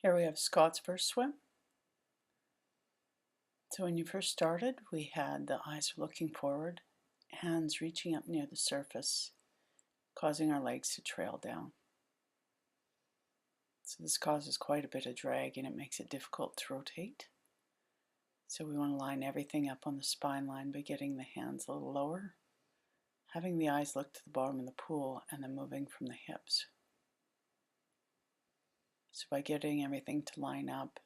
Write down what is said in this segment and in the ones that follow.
Here we have Scott's first swim. So when you first started, we had the eyes looking forward, hands reaching up near the surface, causing our legs to trail down. So this causes quite a bit of drag and it makes it difficult to rotate. So we want to line everything up on the spine line by getting the hands a little lower, having the eyes look to the bottom of the pool, and then moving from the hips. So by getting everything to line up,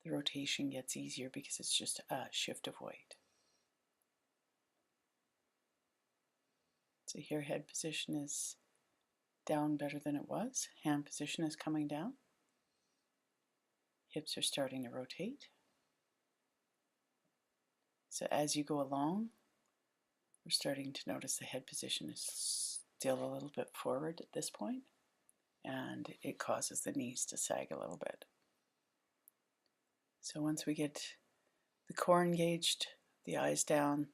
the rotation gets easier because it's just a shift of weight. So here head position is down better than it was. Hand position is coming down. Hips are starting to rotate. So as you go along, we're starting to notice the head position is still a little bit forward at this point, and it causes the knees to sag a little bit. So once we get the core engaged, the eyes down,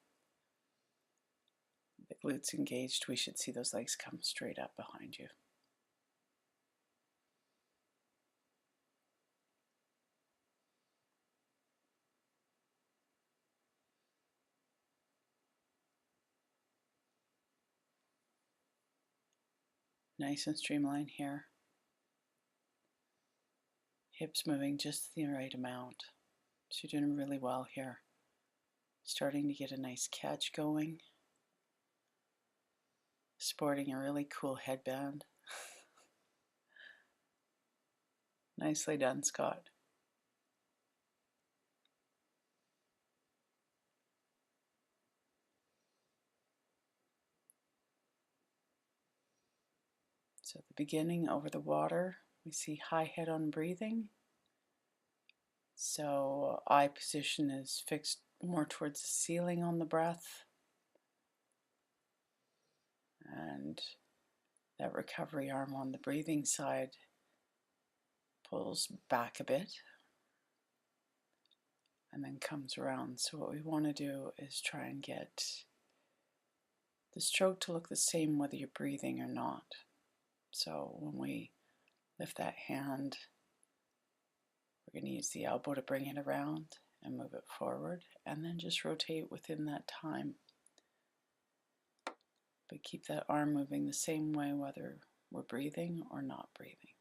the glutes engaged, we should see those legs come straight up behind you. Nice and streamlined here. Hips moving just the right amount. So you're doing really well here. Starting to get a nice catch going. Sporting a really cool headband. Nicely done, Scott. So at the beginning, over the water, we see high head on breathing. So eye position is fixed more towards the ceiling on the breath. And that recovery arm on the breathing side pulls back a bit and then comes around. So what we want to do is try and get the stroke to look the same whether you're breathing or not. So when we lift that hand, we're going to use the elbow to bring it around and move it forward, and then just rotate within that time. But keep that arm moving the same way whether we're breathing or not breathing.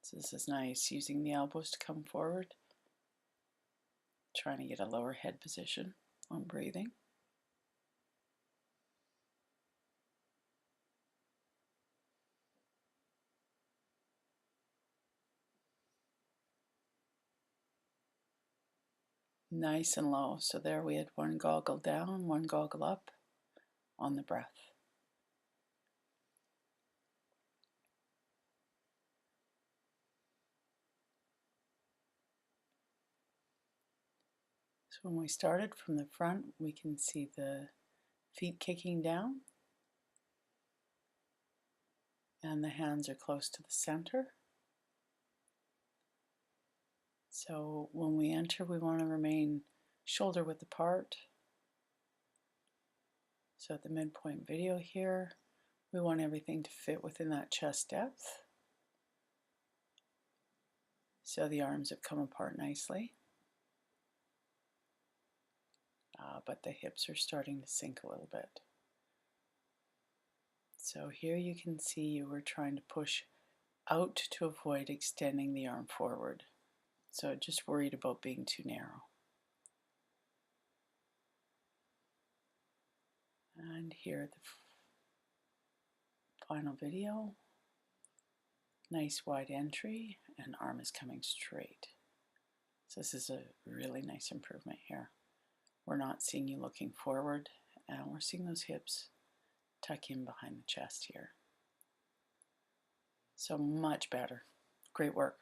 So this is nice, using the elbows to come forward, trying to get a lower head position on breathing. Nice and low. So there we had one goggle down, one goggle up on the breath. So when we started from the front, we can see the feet kicking down and the hands are close to the center. So when we enter, we want to remain shoulder width apart. So at the midpoint video here, we want everything to fit within that chest depth. So the arms have come apart nicely. But the hips are starting to sink a little bit. So here you can see we're trying to push out to avoid extending the arm forward. So just worried about being too narrow. And here the final video. Nice wide entry, and arm is coming straight. So this is a really nice improvement here. We're not seeing you looking forward, and we're seeing those hips tuck in behind the chest here. So much better. Great work.